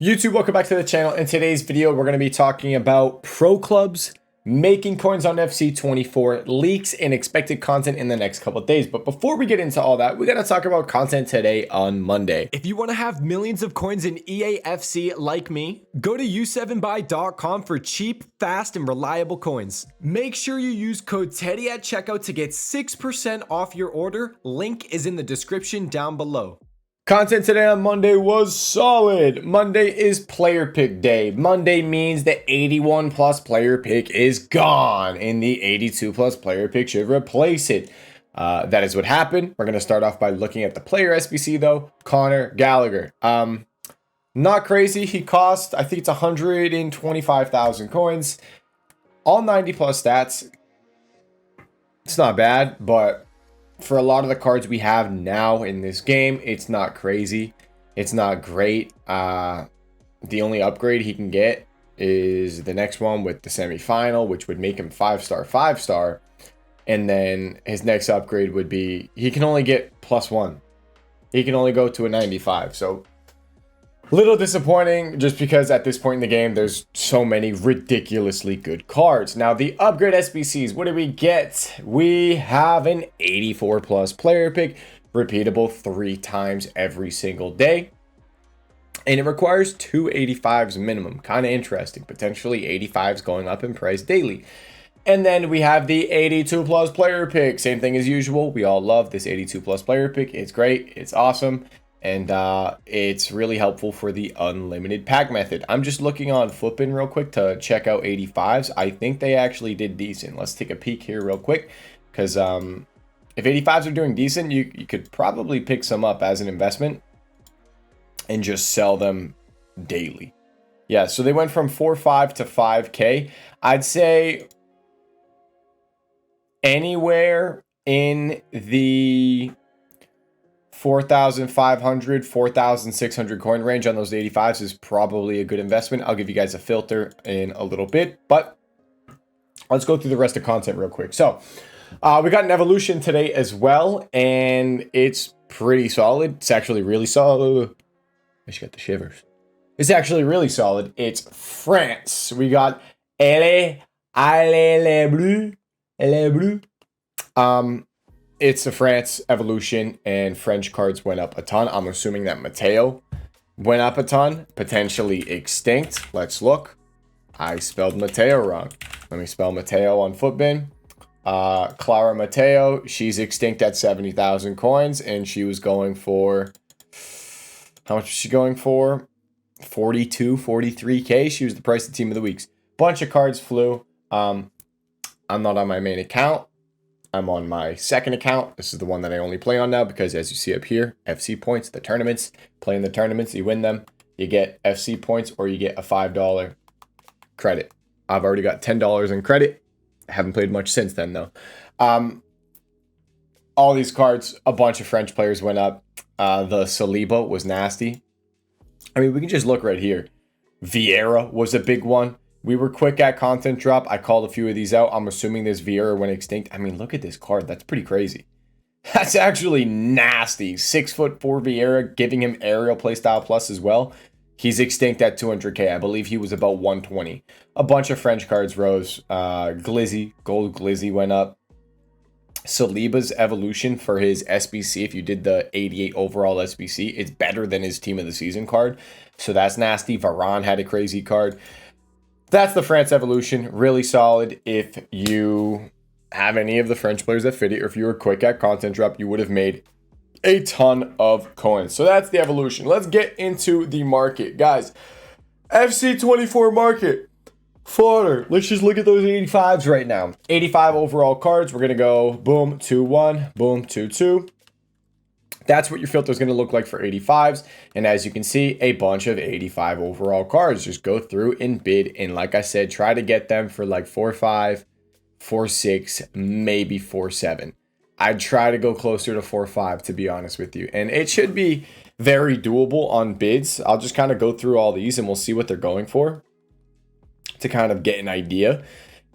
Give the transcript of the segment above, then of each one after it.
YouTube, welcome back to the channel. In today's video, we're going to be talking about pro clubs, making coins on FC24, leaks, and expected content in the next couple of days. But before we get into all that, we got to talk about content today on Monday. If you want to have millions of coins in eafc like me, go to u7buy.com for cheap, fast, and reliable coins. Make sure you use code TEDDY at checkout to get 6% off your order. Link is in the description down below. Content today on Monday was solid. Monday is player pick day. Monday means the 81 plus player pick is gone and the 82 plus player pick should replace it. That is what happened. We're going to start off by looking at the player SBC though. Conor Gallagher. Not crazy. He cost, I think it's 125,000 coins. All 90 plus stats. It's not bad, but for a lot of the cards we have now in this game, it's not crazy. It's not great. The only upgrade he can get is the next one with the semifinal, which would make him 5-star, 5-star. And then his next upgrade would be, he can only get +1. He can only go to a 95. So little disappointing just because at this point in the game, there's so many ridiculously good cards. Now, the upgrade SBCs, what do we get? We have an 84 plus player pick, repeatable 3 times every single day. And it requires 2 85s minimum. Kind of interesting. Potentially 85s going up in price daily. And then we have the 82 plus player pick. Same thing as usual. We all love this 82 plus player pick. It's great. It's awesome. And it's really helpful for the unlimited pack method. I'm just looking on Flippin real quick to check out 85s. I think they actually did decent. Let's take a peek here real quick. Because if 85s are doing decent, you could probably pick some up as an investment and just sell them daily. Yeah, so they went from 4.5 to 5K. I'd say anywhere in the 4,500, 4,600 coin range on those 85s is probably a good investment. I'll give you guys a filter in a little bit, but let's go through the rest of content real quick. So we got an evolution today as well, and it's pretty solid. It's actually really solid. I just got the shivers. It's actually really solid. It's France. We got Elle Bleu. It's a France evolution, and French cards went up a ton. I'm assuming that Mateo went up a ton, potentially extinct. Let's look. I spelled Mateo wrong. Let me spell Mateo on Footbin. Clara Mateo, she's extinct at 70,000 coins, and she was going for, how much was she going for? 42, 43K. She was the price of Team of the Weeks. Bunch of cards flew. I'm not on my main account. I'm on my second account. This is the one that I only play on now because, as you see up here, FC points, the tournaments. Playing the tournaments, you win them. You get FC points or you get a $5 credit. I've already got $10 in credit. I haven't played much since then, though. All these cards, a bunch of French players went up. The Saliba was nasty. I mean, we can just look right here. Vieira was a big one. We were quick at content drop. I called a few of these out. I'm assuming this Vieira went extinct. I mean, look at this card. That's pretty crazy. That's actually nasty. 6'4" Vieira, giving him aerial playstyle plus as well. He's extinct at 200K. I believe he was about 120. A bunch of French cards rose. Glizzy, gold Glizzy went up. Saliba's evolution for his SBC, if you did the 88 overall SBC, it's better than his team of the season card. So that's nasty. Varane had a crazy card. That's the France evolution. Really solid. If you have any of the French players that fit it, or if you were quick at content drop, you would have made a ton of coins. So that's the evolution. Let's get into the market. Guys, FC24 market. Fodder. Let's just look at those 85s right now. 85 overall cards. We're going to go boom, 2-1, boom, 2-2. That's what your filter is going to look like for 85s. And as you can see, a bunch of 85 overall cards. Just go through and bid. And like I said, try to get them for like 4.5, 4.6, maybe 4.7. I'd try to go closer to 4.5, to be honest with you. And it should be very doable on bids. I'll just kind of go through all these and we'll see what they're going for to kind of get an idea.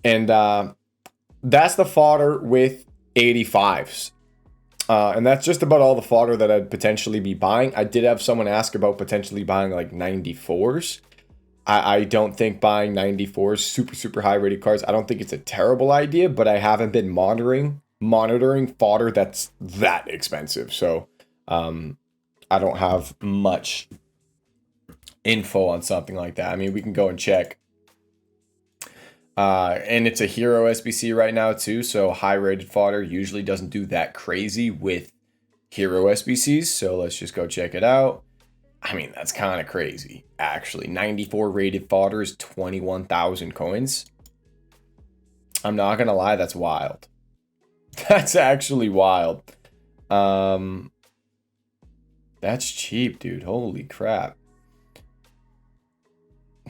And that's the fodder with 85s. And that's just about all the fodder that I'd potentially be buying. I did have someone ask about potentially buying like 94s. I don't think buying 94s, super high rated cards, I don't think it's a terrible idea, but I haven't been monitoring fodder that's that expensive. So I don't have much info on something like that. I mean, we can go and check. And it's a hero SBC right now too, so high rated fodder usually doesn't do that crazy with hero SBCs. So let's just go check it out. I mean, that's kind of crazy, actually. 94 rated fodder is 21,000 coins. I'm not gonna lie, that's wild. That's actually wild. That's cheap, dude. Holy crap.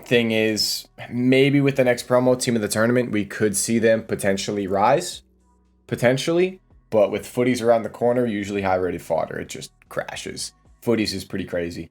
Thing is, maybe with the next promo, team of the tournament, we could see them potentially rise. Potentially. But with footies around the corner, usually high rated fodder, it just crashes. Footies is pretty crazy.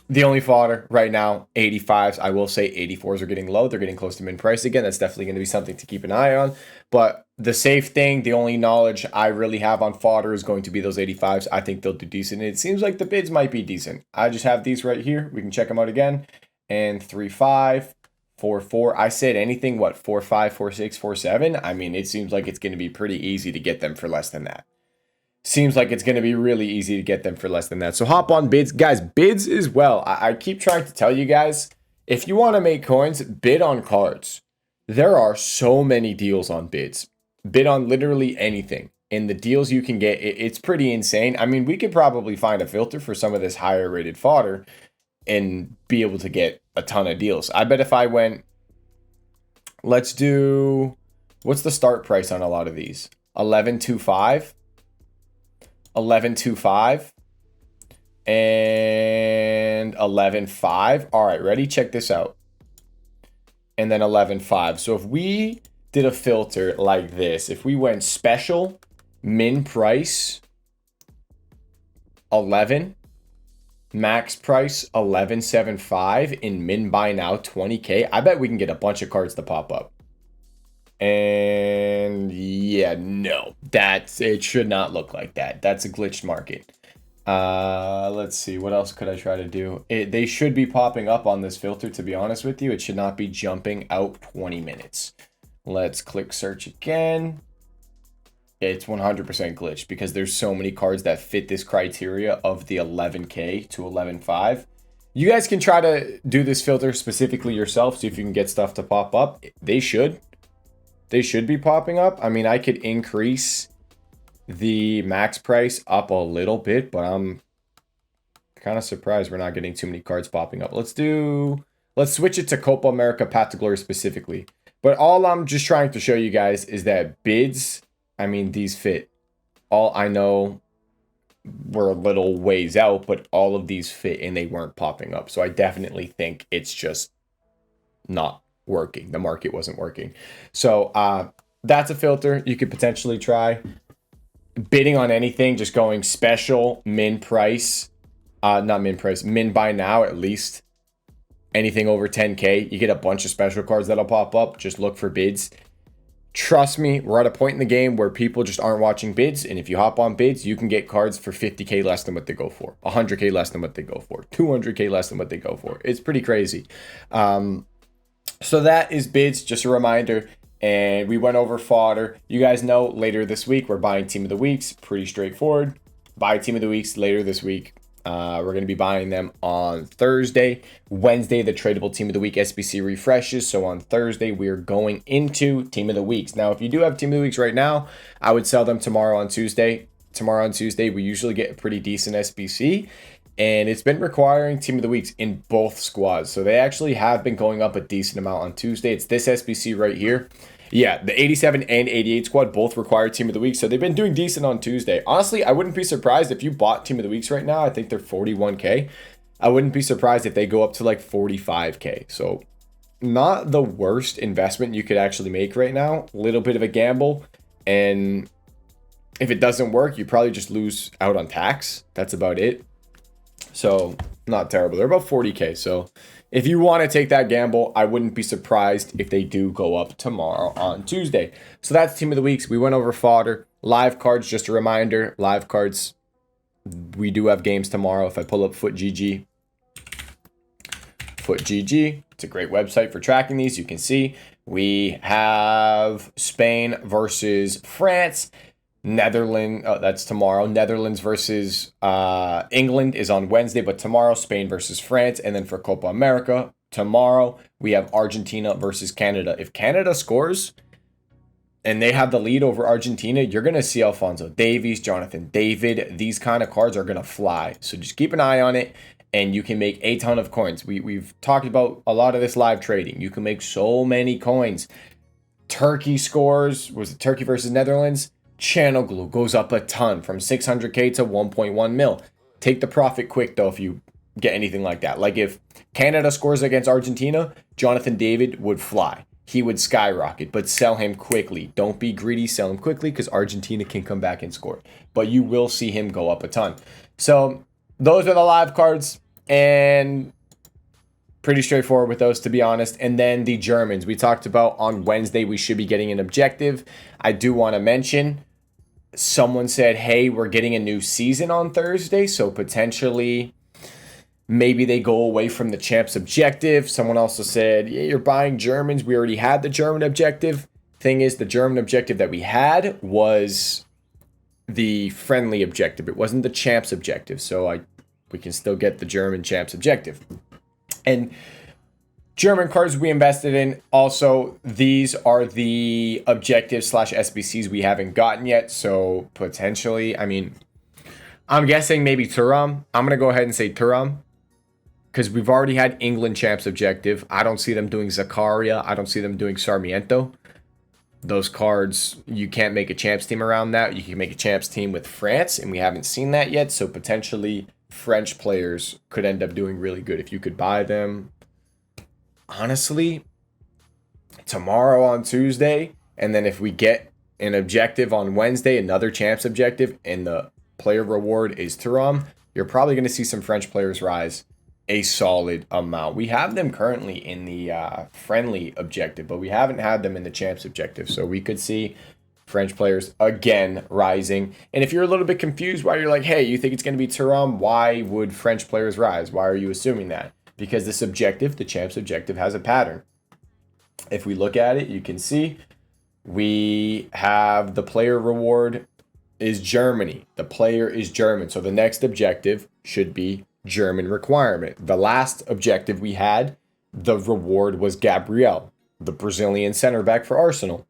The only fodder right now, 85s. I will say 84s are getting low. They're getting close to min price again. That's definitely going to be something to keep an eye on. But the safe thing, the only knowledge I really have on fodder is going to be those 85s. I think they'll do decent. It seems like the bids might be decent. I just have these right here. We can check them out again. And 3.5, 4.4. I said anything, what, 4.5, 4.6, 4.7? I mean, it seems like it's going to be pretty easy to get them for less than that. Seems like it's going to be really easy to get them for less than that. So hop on bids. Guys, bids as well. I keep trying to tell you guys, if you want to make coins, bid on cards. There are so many deals on bids. Bid on literally anything. And the deals you can get, it's pretty insane. I mean, we could probably find a filter for some of this higher rated fodder and be able to get a ton of deals. I bet if I went, let's do, what's the start price on a lot of these? 11.25. 11.25 and 11.5. All right, ready? Check this out. And then 11.5. So if we did a filter like this, if we went special, min price 11, max price 11.75, and min buy now 20K, I bet we can get a bunch of cards to pop up. And yeah, no, it should not look like that. That's a glitched market. Let's see, what else could I try to do? They should be popping up on this filter, to be honest with you. It should not be jumping out 20 minutes. Let's click search again. It's 100% glitched because there's so many cards that fit this criteria of the 11K to 11.5. You guys can try to do this filter specifically yourself, see if you can get stuff to pop up. They should be popping up. I mean, I could increase the max price up a little bit, but I'm kind of surprised we're not getting too many cards popping up. Let's switch it to Copa America Path to Glory specifically. But all I'm just trying to show you guys is that bids, I mean, these fit. All I know, we're a little ways out, but all of these fit and they weren't popping up. So I definitely think it's just not working. The market wasn't working. So that's a filter you could potentially try. Bidding on anything, just going special, min price, not min price, min buy now at least. Anything over 10K, you get a bunch of special cards that'll pop up. Just look for bids. Trust me, we're at a point in the game where people just aren't watching bids. And if you hop on bids, you can get cards for 50K less than what they go for, 100K less than what they go for, 200K less than what they go for. It's pretty crazy. So that is bids, just a reminder. And we went over fodder. You guys know later this week, we're buying Team of the Weeks. Pretty straightforward. Buy Team of the Weeks later this week. We're going to be buying them on Thursday. Wednesday, the tradable Team of the Week SBC refreshes. So on Thursday, we're going into Team of the Weeks. Now, if you do have Team of the Weeks right now, I would sell them tomorrow on Tuesday. Tomorrow on Tuesday, we usually get a pretty decent SBC. And it's been requiring Team of the Weeks in both squads. So they actually have been going up a decent amount on Tuesday. It's this SBC right here. Yeah, the 87 and 88 squad both require Team of the Week. So they've been doing decent on Tuesday. Honestly, I wouldn't be surprised if you bought Team of the Weeks right now. I think they're 41K. I wouldn't be surprised if they go up to like 45K. So not the worst investment you could actually make right now. A little bit of a gamble. And if it doesn't work, you probably just lose out on tax. That's about it. So not terrible. They're about 40K. So if you want to take that gamble, I wouldn't be surprised if they do go up tomorrow on Tuesday. So that's Team of the Weeks. We went over fodder. Live cards, just a reminder, live cards, we do have games tomorrow. If I pull up FootGG, it's a great website for tracking these. You can see we have Spain versus France. Netherlands, that's tomorrow. Netherlands versus England is on Wednesday, but tomorrow, Spain versus France. And then for Copa America, tomorrow, we have Argentina versus Canada. If Canada scores and they have the lead over Argentina, you're going to see Alphonso Davies, Jonathan David. These kind of cards are going to fly. So just keep an eye on it, and you can make a ton of coins. We've talked about a lot of this live trading. You can make so many coins. Turkey scores, was it Turkey versus Netherlands? Channel glue goes up a ton from 600K to 1.1 mil. Take the profit quick though if you get anything like that. Like if Canada scores against Argentina, Jonathan David would fly. He would skyrocket, but sell him quickly. Don't be greedy, sell him quickly because Argentina can come back and score. But you will see him go up a ton. So those are the live cards, and pretty straightforward with those, to be honest. And then the Germans, we talked about on Wednesday, we should be getting an objective. I do want to mention, someone said, hey, we're getting a new season on Thursday, so potentially maybe they go away from the champs objective. Someone also said, yeah, you're buying Germans. We already had the German objective. Thing is, the German objective that we had was the friendly objective. It wasn't the champs objective, so we can still get the German champs objective. And German cards we invested in. Also, these are the objectives / SBCs we haven't gotten yet. So potentially, I mean, I'm guessing maybe Thuram. I'm going to go ahead and say Thuram, because we've already had England champs objective. I don't see them doing Zakaria. I don't see them doing Sarmiento. Those cards, you can't make a champs team around that. You can make a champs team with France, and we haven't seen that yet. So potentially French players could end up doing really good if you could buy them. Honestly, tomorrow on Tuesday, and then if we get an objective on Wednesday, another champs objective, and the player reward is Thuram, you're probably going to see some French players rise a solid amount. We have them currently in the friendly objective, but we haven't had them in the champs objective. So we could see French players again rising. And if you're a little bit confused why you're like, hey, you think it's going to be Thuram, why would French players rise? Why are you assuming that? Because this objective, the champs objective, has a pattern. If we look at it, you can see we have the player reward is Germany. The player is German. So the next objective should be German requirement. The last objective we had, the reward was Gabriel, the Brazilian center back for Arsenal.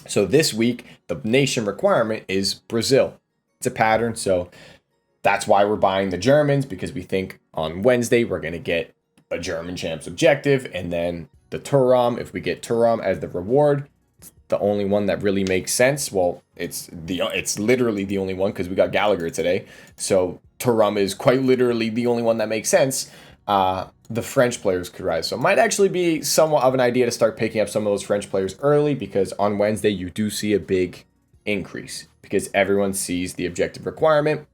So this week, the nation requirement is Brazil. It's a pattern. So that's why we're buying the Germans, because we think on Wednesday we're going to get a German champs objective, and then the Thuram, if we get Thuram as the reward, it's the only one that really makes sense. Well, it's literally the only one because we got Gallagher today. So Thuram is quite literally the only one that makes sense. The French players could rise. So it might actually be somewhat of an idea to start picking up some of those French players early, because on Wednesday you do see a big increase because everyone sees the objective requirement.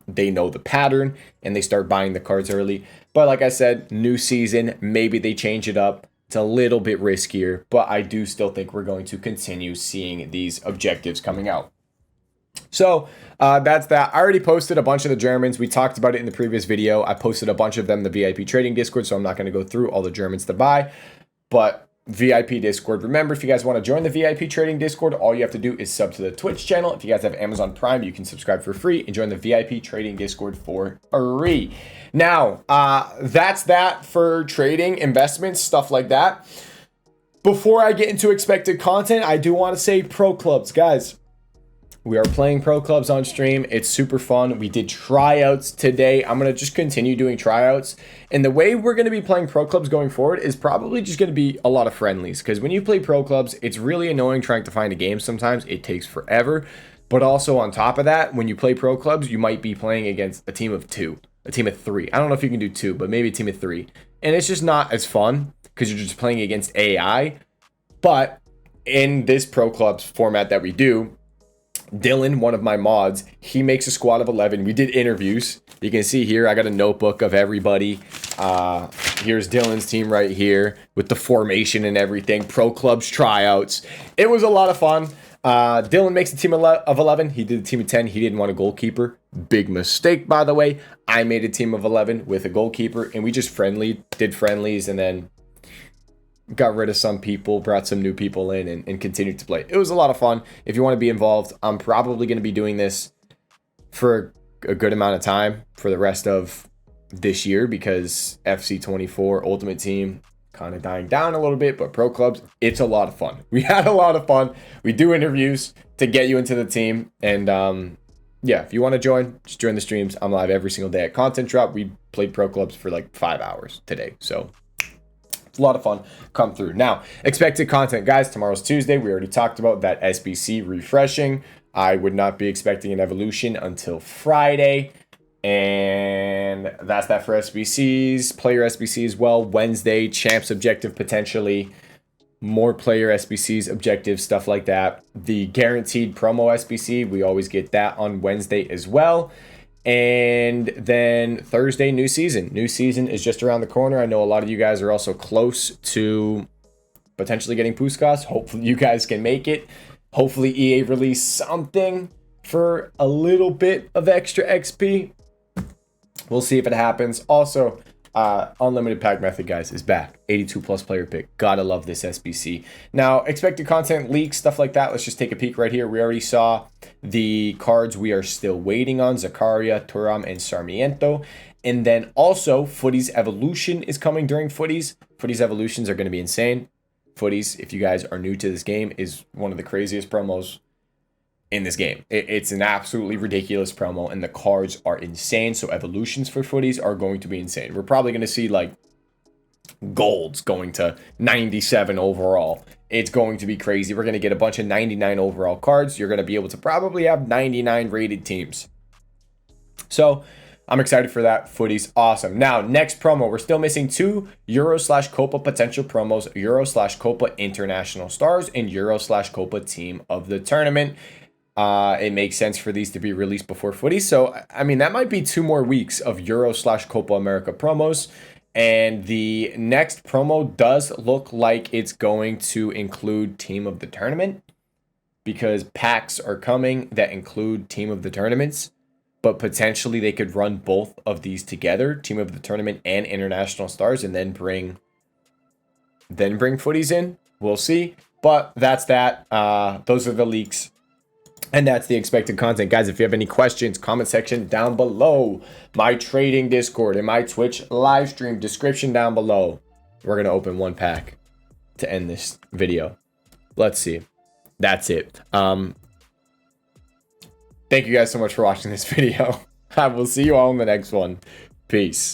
They know the pattern and they start buying the cards early. But like I said, new season, maybe they change it up. It's a little bit riskier, but I do still think we're going to continue seeing these objectives coming out. So that's that. I already posted a bunch of the Germans. We talked about it in the previous video. I posted a bunch of them in the VIP trading Discord, so I'm not going to go through all the Germans to buy. But VIP Discord. Remember, if you guys want to join the VIP trading Discord, all you have to do is sub to the Twitch channel. If you guys have Amazon Prime, you can subscribe for free and join the VIP trading Discord for free. Now, that's that for trading, investments, stuff like that. Before I get into expected content, I do want to say pro clubs, guys. We are playing pro clubs on stream. It's super fun. We did tryouts today. I'm going to just continue doing tryouts. And the way we're going to be playing pro clubs going forward is probably just going to be a lot of friendlies. Because when you play pro clubs, it's really annoying trying to find a game sometimes. It takes forever. But also on top of that, when you play pro clubs, you might be playing against a team of 2, a team of 3. I don't know if you can do 2, but maybe a team of 3. And it's just not as fun because you're just playing against AI. But in this pro clubs format that we do, Dylan, one of my mods, he makes a squad of 11. We did interviews. You can see here, I got a notebook of everybody. Here's Dylan's team right here with the formation and everything. Pro clubs tryouts. It was a lot of fun. Dylan makes a team of 11. He did a team of 10. He didn't want a goalkeeper. Big mistake, by the way. I made a team of 11 with a goalkeeper, and we just did friendlies, and then got rid of some people, brought some new people in, and continued to play. It was a lot of fun. If you want to be involved, I'm probably going to be doing this for a good amount of time for the rest of this year, because FC24 Ultimate Team kind of dying down a little bit, but pro clubs, it's a lot of fun. We had a lot of fun. We do interviews to get you into the team, and yeah, if you want to join, just join the streams. I'm live every single day at content drop. We played pro clubs for like 5 hours today, so it's a lot of fun. Come through. Now, expected content, guys. Tomorrow's Tuesday. We already talked about that SBC refreshing. I would not be expecting an evolution until Friday. And that's that for SBCs. Player SBC as well. Wednesday, champs objective potentially. More player SBCs, objectives, stuff like that. The guaranteed promo SBC, we always get that on Wednesday as well. And then Thursday, new season. New season is just around the corner. I know a lot of you guys are also close to potentially getting Puskas. Hopefully you guys can make it. Hopefully EA release something for a little bit of extra XP. We'll see if it happens. Also, unlimited pack method, guys, is back. 82 plus player pick. Gotta love this SBC. Now, expected content, leaks, stuff like that. Let's just take a peek right here. We already saw the cards we are still waiting on. Zakaria, Thuram, and Sarmiento. And then also, Footy's Evolution is coming during Footy's. Footy's Evolutions are going to be insane. Footies, if you guys are new to this game, is one of the craziest promos in this game. It's an absolutely ridiculous promo, and the cards are insane. So evolutions for Footies are going to be insane. We're probably going to see like golds going to 97 overall. It's going to be crazy. We're going to get a bunch of 99 overall cards. You're going to be able to probably have 99 rated teams. So I'm excited for that. Footy's awesome. Now, next promo. We're still missing 2 Euro/Copa potential promos. Euro/Copa International Stars and Euro/Copa Team of the Tournament. It makes sense for these to be released before Footy. So, I mean, that might be 2 more weeks of Euro/Copa America promos. And the next promo does look like it's going to include Team of the Tournament, because packs are coming that include Team of the Tournaments. But potentially they could run both of these together, Team of the Tournament and International Stars, and then bring Footies in. We'll see. But that's that. Those are the leaks. And that's the expected content. Guys, if you have any questions, comment section down below. My trading Discord and my Twitch live stream description down below. We're going to open 1 pack to end this video. Let's see. That's it. Thank you guys so much for watching this video. I will see you all in the next one. Peace.